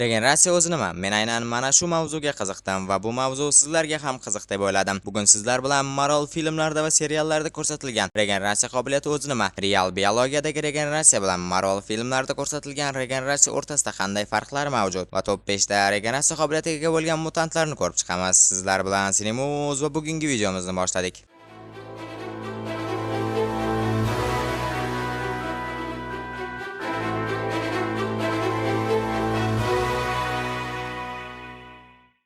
Regeneratsiya o'zi nima? Men aynan mana shu mavzuga qiziqdim va bu mavzu sizlarga ham qiziq deb o'yladim. Bugun sizlar bilan Marvel filmlarida va seriallarda ko'rsatilgan regeneratsiya qobiliyati o'zi nima? Real biologiyadagi regeneratsiya bilan Marvel filmlarida ko'rsatilgan regeneratsiya o'rtasida qanday farqlar mavjud va top 5 ta regeneratsiya qobiliyatiga ega bo'lgan mutantlarni ko'rib chiqamiz. Sizlar bilan Sinimuz va bugungi videomizni boshladik.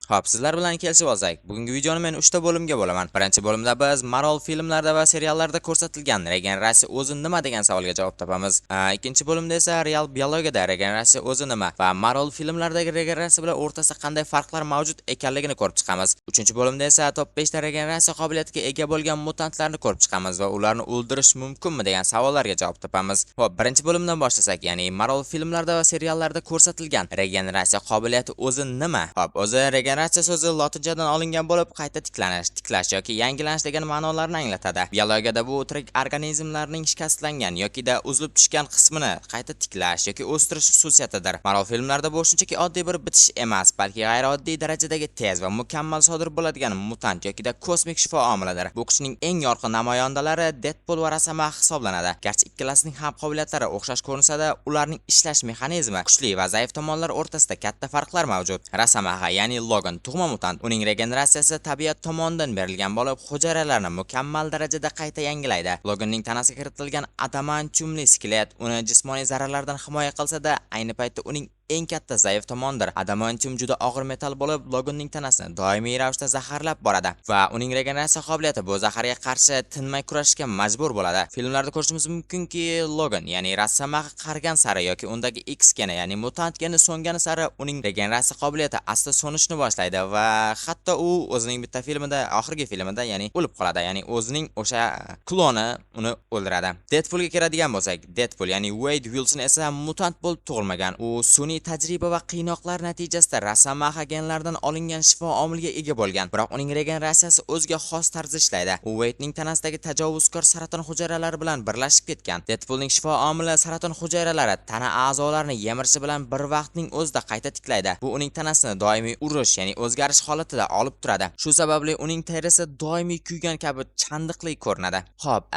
Xo'p, sizlar bilan kelishib olsak, bugungi videoni men 3 ta bo'limga bo'laman. Birinchi bo'limda biz Marvel filmlarida va seriallarda ko'rsatilgan regeneratsiya o'zi nima degan savolga javob topamiz. Ikkinchi bo'limda esa real biologiyada regeneratsiya o'zi nima va Marvel filmlaridagi regeneratsiya bilan o'rtasida qanday farqlar mavjud ekanligini ko'rib chiqamiz. Uchinchi bo'limda esa top 5 ta regeneratsiya qobiliyatiga ega bo'lgan mutantlarni ko'rib chiqamiz va ularni o'ldirish mumkinmi degan savollarga javob topamiz. Xo'p, birinchi bo'limdan boshlasak, ya'ni Marvel filmlarida va seriallarda ko'rsatilgan regeneratsiya qobiliyati o'zi nima? Xo'p, o'zi regeneratsiya so'zi lotinchadan olingan bo'lib, qayta tiklash yoki yangilanish degan ma'nolarni anglatadi. Biologiyada bu tirik organizmlarning shikastlangan yoki uzilib tushgan qismini qayta tiklash yoki o'stirish xususiyatidir. Marvel filmlarida bu shunchaki oddiy bir bitish emas, balki g'ayrioddiy darajadagi tez va mukammal sodir bo'ladigan mutant yoki kosmik shifo omilidir. Bu kuchning eng yorqin namoyandalari Deadpool va Rosamax hisoblanadi. Garchi ikkalasining ham qobiliyatlari o'xshash ko'rinsa-da, ularning ishlash mexanizmi, kuchli va zaif tomonlar o'rtasida katta farqlar mavjud. Rosamax, ya'ni Logan tug'ma mutant, uning regeneratsiyasi tabiat tomonidan berilgan bo'lib, hujayralarni mukammal darajada qayta yangilaydi. Loganning tanasiga kiritilgan adamantiumli skelet uni jismoniy zararlardan himoya qilsa-da, ayni paytda uning eng katta zaif tomonidir. Adamantium juda og'ir metal bo'lib, Loganning tanasini doimiy ravishda zaharlab boradi va uning regeneratsiya qobiliyati bu zaharga qarshi tinmay kurashishga majbur bo'ladi. Filmlarda ko'rishimiz mumkinki, Logan, ya'ni Rosamax qarigan sari yoki undagi X geni, ya'ni mutant geni so'ngani sari uning regeneratsiya qobiliyati asta so'nishni boshlaydi va hatto u o'zining bitta filmida, oxirgi filmida, ya'ni o'lib qoladi, ya'ni o'zining o'sha kloni uni o'ldiradi. Deadpoolga keladigan bo'lsak, Deadpool, ya'ni Wade Wilson esa mutant bo'lib tug'ilmagan. U sun'iy tajriba va qiynoqlar natijasida Rosamax genlaridan olingan shifo omiliga ega bo'lgan. Biroq uning regeneratsiyasi o'ziga xos tarzda ishlaydi. U Wade'ning tanasidagi tajovuzkor saraton hujayralari bilan birlashib ketgan. Deadpoolning shifo omili saraton hujayralari tana a'zolarini yemirishi bilan bir vaqtning o'zida qayta tiklaydi. Bu uning tanasini doimiy urish, ya'ni o'zgarish holatida olib turadi. Shu sababli uning terisi doimiy kuygan kabi chandiqli ko'rinadi. Xo'p,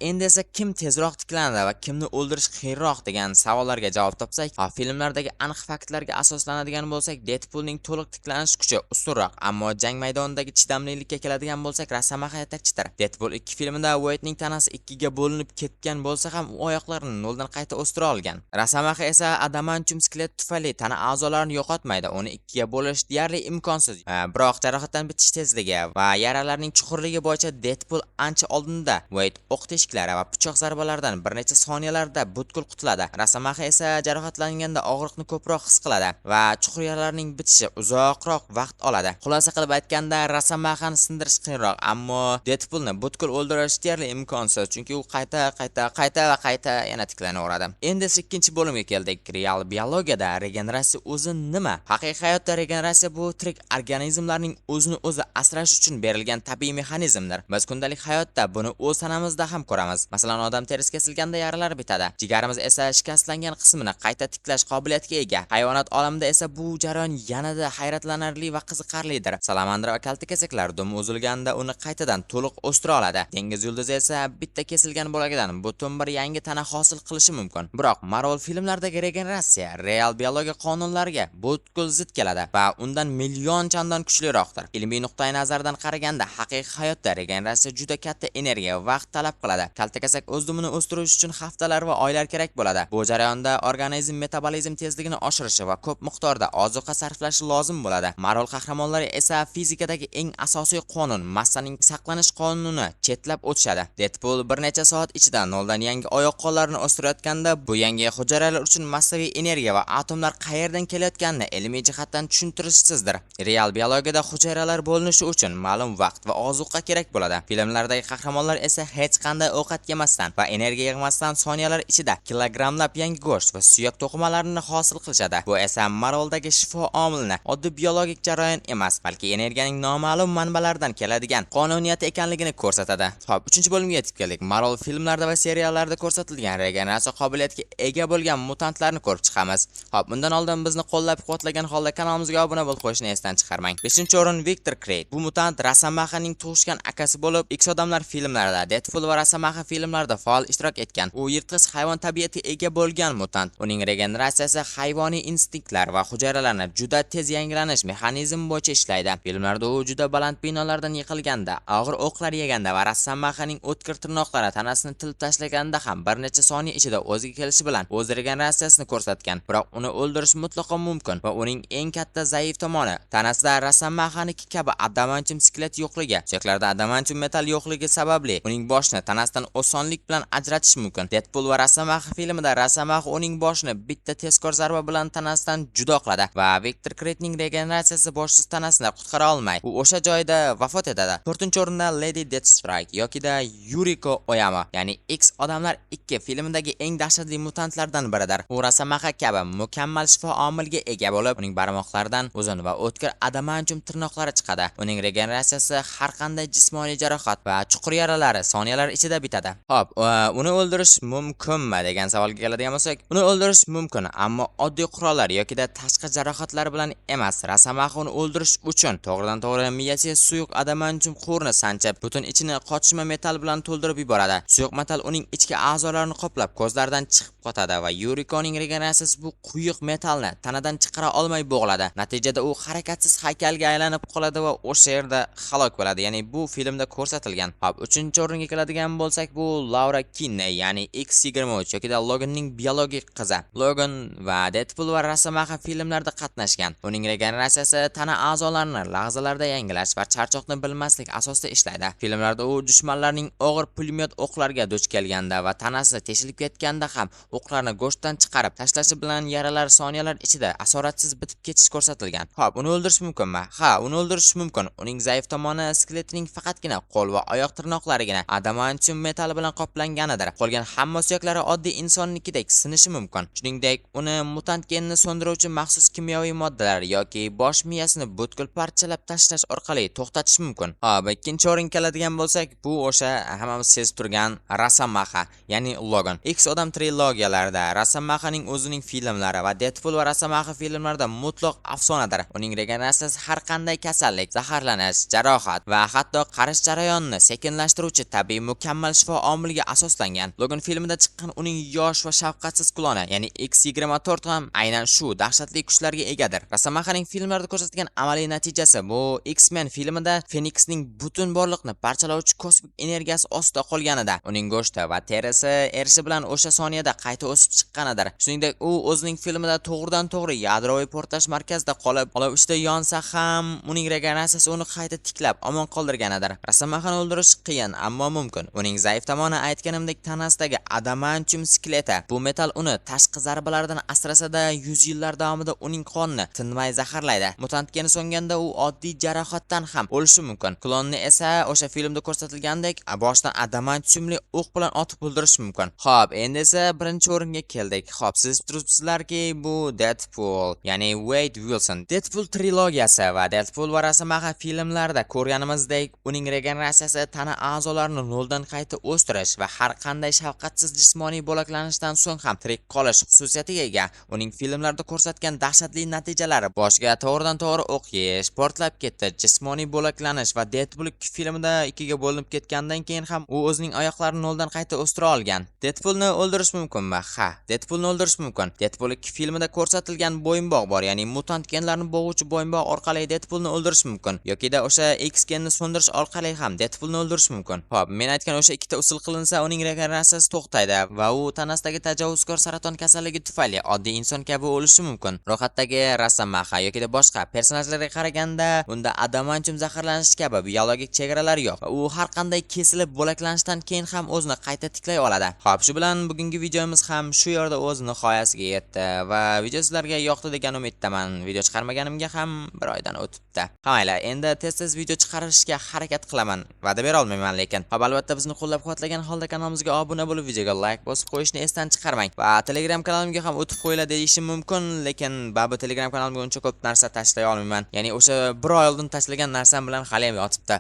endi esa kim tezroq tiklanadi va kimni o'ldirish qiyinroq degan savollarga javob topsak, filmlardagi aniq faktlarga asoslanadigan bo'lsak, Deadpoolning to'liq tiklanish kuchi ustunroq, ammo jang maydonidagi chidamlilikka keladigan bo'lsak, Rosamax yetakchidir. Deadpool 2 filmida Wade'ning tanasi 2 ga bo'linib ketgan bo'lsa ham, u oyoqlarini noldan qayta o'stira olgan. Rosamax esa adamantium skelet tufayli tana a'zolarini yo'qotmaydi. Uni 2 ga bo'lish deyarli imkonsiz. Biroq jarohatdan bitish tezligi va yaralarning chuqurligi bo'yicha Deadpool ancha oldinda. Wade o'q teshiklari va pichoq zarbalaridan bir necha soniyalarda butkul qutuladi. Rosamax esa jarohatlanganda og'riqni ko'proq his qiladi va chuqur yaralarning bitishi uzoqroq vaqt oladi. Xulosa qilib aytganda, Rosamaxni sindirish qiyinroq, ammo Deadpoolni butkul o'ldirish deyarli imkonsiz, chunki u qayta yana tiklanaveradi. Endi ikkinchi bo'limga keldik. Real biologiyada regeneratsiya o'zi nima? Haqiqiy hayotda regeneratsiya bu tirik organizmlarning o'zini o'zi asrash uchun berilgan tabiiy mexanizmdir. Biz kundalik hayotda buni o'z tanamizda ham ko'ramiz. Masalan, odam terisi kesilganda yaralar bitadi. Jigarimiz esa shikastlangan qismini qayta tiklash qobiliyatiga ega. Hayvonot olamida esa bu jarayon yanada hayratlanarli va qiziqarlidir. Salamandra va kaltakesaklar dumi uzilganda uni qaytadan to'liq o'stira oladi. Dengiz yulduzi esa bitta kesilgan bo'lagidan butun bir yangi tana hosil qilishi mumkin. Biroq Marvel filmlaridagi regeneratsiya real biologiya qonunlariga butkul zid keladi va undan million chandon kuchliroqdir. Ilmiy nuqtai nazardan qaraganda, haqiqiy hayotda regeneratsiya juda katta energiya va vaqt talab qiladi. Kaltakasak o'z dumini o'stirish uchun haftalar va oylar kerak bo'ladi. Bu jarayonda organizm metabolizm tezligini oshirishi va ko'p miqdorda ozuqa sarflashi lozim bo'ladi. Marvel qahramonlari esa fizikadagi eng asosiy qonun, massaning saqlanish qonunini chetlab o'tishadi. Deadpool bir necha soat ichida noldan yangi oyoq qo'llarini o'stirayotganda, bu yangi hujayralar uchun massaviy energiya va atomlar qayerdan kelayotganini ilmiy jihatdan tushuntirishsizdir. Real biologiyada hujayralar bo'linishi uchun ma'lum vaqt va ozuqa kerak bo'ladi. Filmlardagi qahramonlar esa hech qanday ovqat yemasdan va energiya yig'masdan soniyalar ichida kilogrammlab yangi go'sht va suyak to'qimalarini hosil qilishadi. Bu esa Marveldagi shifo omilini oddiy biologik jarayon emas, balki energiyaning noma'lum manbalardan keladigan qonuniyat ekanligini ko'rsatadi. Xo'p, 3-bo'limga yetib keldik. Marvel filmlarida va seriallarda ko'rsatilgan regeneratsiya qobiliyatiga ega bo'lgan mutantlarni ko'rib chiqamiz. Xo'p, bundan oldin bizni qo'llab-quvvatlagan holda kanalimizga obuna bo'lib qo'yishni esdan chiqarmang. 5-o'rin Victor Crate. Bu mutant Rosamahaning tug'ishgan akasi bo'lib, X-odamlar filmlarida, Deadpool va Rosamaha filmlarida faol ishtirok etgan. U yirtqich hayvon tabiatiga ega bo'lgan mutant. Uning regeneratsiyasi hayvoniy instinktlar va hujayralarni juda tez yangilanish mexanizmi bo'yicha ishlaydi. Filmlarda u juda baland binolardan yiqilganda, og'ir o'qlar yeganda va Rosamahaning o'tkir tirnoqlari tanasini tilib tashlaganda ham bir necha soniya ichida o'ziga kelishi bilan o'z regeneratsiyasini ko'rsatgan. Biroq uni o'ldirish mutlaqo mumkin va uning eng katta zaif tomoni tanasida Rosamahaniki kabi adamantium skelet yo'qligi. Suyaklarda adamantium metal yo'qligi sababli uning boshini tanasidan osonlik bilan ajratish mumkin. Deadpool va Rosamaha filmida Rosamaha uning boshini bitta tezkor zarba bilan tanasidan judo qiladi va Victor Crate'ning regeneratsiyasi boshsiz tanasini qutqara olmay, u o'sha joyda vafot etadi. 4-o'rinda Lady Deathstrike yokida Yuriko Oyama, ya'ni X-odamlar 2 filmidagi eng dahshatli mutantlardan biridir. U Rosamaha kabi mukammal shifo omiliga ega bo'lib, uning barmoqlaridan uzun va o'tkir adamantium tirnoqlari chiqadi. Uning regeneratsiyasi har qanday jismoniy jarohat va chuqur yaralari soniyalar ichida bitadi. Xo'p, uni o'ldirish mumkinmi degan savolga keladigan bo'lsak, uni o'ldirish mumkin, ammo oddiy qurollar yokida tashqi jarohatlar bilan emas. Rosamaha uni o'ldirish uchun to'g'ridan-to'g'ri miyasiga suyuq adamantium qo'rni sanchib, butun ichini qotishma metal bilan to'ldirib yuboradi. Suyuq metal uning ichki a'zolarini qoplab, ko'zlaridan chiqib qotadi va Yurikoning regeneratsiyasi bu quyuq metalni tanadan chiqara olmay bo'g'iladi. Natijada u harakatsiz haykalga aylanib qoladi va o'sha yerda halok bo'ladi. Ya'ni bu filmda ko'rsatilgan. Hop, 3-o'ringa keladigan bo'lsak, bu Laura Kinney, ya'ni X-23 yoki Loganning biologik qizi. Logan va Deadpool va Rosamaha filmlarida qatnashgan. Uning regeneratsiyasi tana a'zolarini lahzalarda yangilash va charchoqni bilmaslik asosida ishlaydi. Filmlarda u dushmanlarning og'ir pulemyot o'qlariga duch kelganda va tanasi teshilib ketganda ham o'qlarni go'shtdan chiqarib tashlashi bilan yaralar soniyalar ichida asoratsiz bitib ketish ko'rsatilgan. Xo'p, uni o'ldirish mumkinmi? Ha, uni o'ldirish mumkin. Uning zaif tomoni skeletining faqatgina qo'l va oyoq tirnoqlarigina adamantium metali bilan qoplanganidir. Qolgan hamma suyaklari oddiy insonnikidek sinishi mumkin. Shuningdek, uni mutant genni so'ndiruvchi maxsus kimyoviy moddalar yoki bosh miyasini butkul parchalab tashlash orqali to'xtatish mumkin. Hop, 2-o'ringa keladigan bo'lsak, bu o'sha hammamiz sezib turgan Rosamaha, ya'ni Logan. X-odam trilogiyalarida Rosamahaning o'zining filmlari va Deadpool va Rosamaha filmlarida mutlaq afsonadir. Uning regeneratsiyasi har qanday kasallik, zaharlanish, jarohat va hatto qarish jarayonini sekinlashtiruvchi tabiiy mukammal shifo omiliga asoslangan. Logan filmida chiqqan uning yosh va shafqatsiz kloni, ya'ni X-24 ham aynan shu dahshatli kuchlarga egadir. Rosamahaning filmlarda ko'rsatilgan amaliy natijasi bu X-Men filmida Phoenixning butun borliqni parchalovchi kosmik energiyasi ostida qolganida, uning go'shti va terisi erishi bilan o'sha soniyada qayta o'sib chiqqanidir. Shuningdek, u o'zining filmida to'g'ridan-to'g'ri yadroviy portlash markazida qolib, olov ichida yonsa ham uning regeneratsiyasi uni qayta tiklab omon qoldirganidir. Rosamahani o'ldirish qiyin, ammo mumkin. Uning zaif tomoni aytganimdek tanasidagi adamantium skeleti. Bu metal uni tashqi zarbalardan asrasa-da 100 yillar davomida uning qonini tinmay zaharlaydi. Mutant geni so'nganda u oddiy jarohatdan ham o'lishi mumkin. Klonni esa o'sha filmda ko'rsatilgandek boshdan adamantiumli o'q bilan otib o'ldirish mumkin. Xo'p, endi esa 1-o'ringa keldik. Xo'p, siz turibsizlarki, bu Deadpool, ya'ni Wade Wilson. Deadpool trilogiyasi va Deadpool va Rosamaha filmlarida ko'rganimizdek, uning regeneratsiyasi tana a'zolarini noldan qayta o'stirish va har qanday shafqatsiz jismoniy bo'laklanishdan so'ng ham tirik qolish xususiyatiga ega. Uning filmlarda ko'rsatgan dahshatli natijalari boshiga to'g'ridan-to'g'ri o'q yeyish, portlab ketdi, jismoniy bo'laklanish va Deadpool filmida ikkiga bo'linib ketgandan keyin ham u o'zining oyoqlarini noldan qayta o'stira olgan. Deadpoolni o'ldirish mumkinmi? Ha, Deadpoolni o'ldirish mumkin. Deadpool filmida ko'rsatilgan bo'yinbog' bor, ya'ni mutant genlarni bo'g'uvchi bo'yinbog' orqali Deadpoolni o'ldirish mumkin. Yokida o'sha X genni so'ndirish orqali ham Deadpoolni o'ldirish mumkin. Xo'p, men aytgan o'sha ikkita usul qilinsa, uning regeneratsiyasi to'xtaydi va u tanasidagi tajovuzkor saraton kasalligi tufayli oddiy inson kabi o'lishi mumkin. Ro'yxatdagi Rosamaha yokida boshqa personajlarga qaraganda, unda adamantium zaharlanishi kabi biologik chegaralar yo'q. U har qanday kesilib bo'laklanishdan keyin ham o'zini qayta tiklay oladi. Xo'p, shu bilan bugungi videomiz ham shu yerda o'z nihoyasiga yetdi va video sizlarga yoqdi degan umiddaman. Video chiqarmaganimga ham bir oydan o'tibdi. Qamaylar, endi tez-tez video chiqarishga harakat qilaman. Va'da bera olmayman lekin. Xo'p, albatta bizni qo'llab-quvvatlagan holda kanalimizga obuna bo'lib, videoga like bosib qo'yishni esdan chiqarmang va Telegram kanalimga ham o'tib qo'yiladi deyishim mumkin, lekin bu Telegram kanalimga uncha ko'p narsa tashlay olmayman. Ya'ni o'sha 1 oy oldin tashlagan narsam bilan hali ham yotibdi.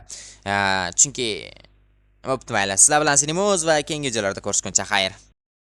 Chunki bo'pti mayli. Sizlar bilan sinimiz va keyingi videolarda ko'rishguncha xayr.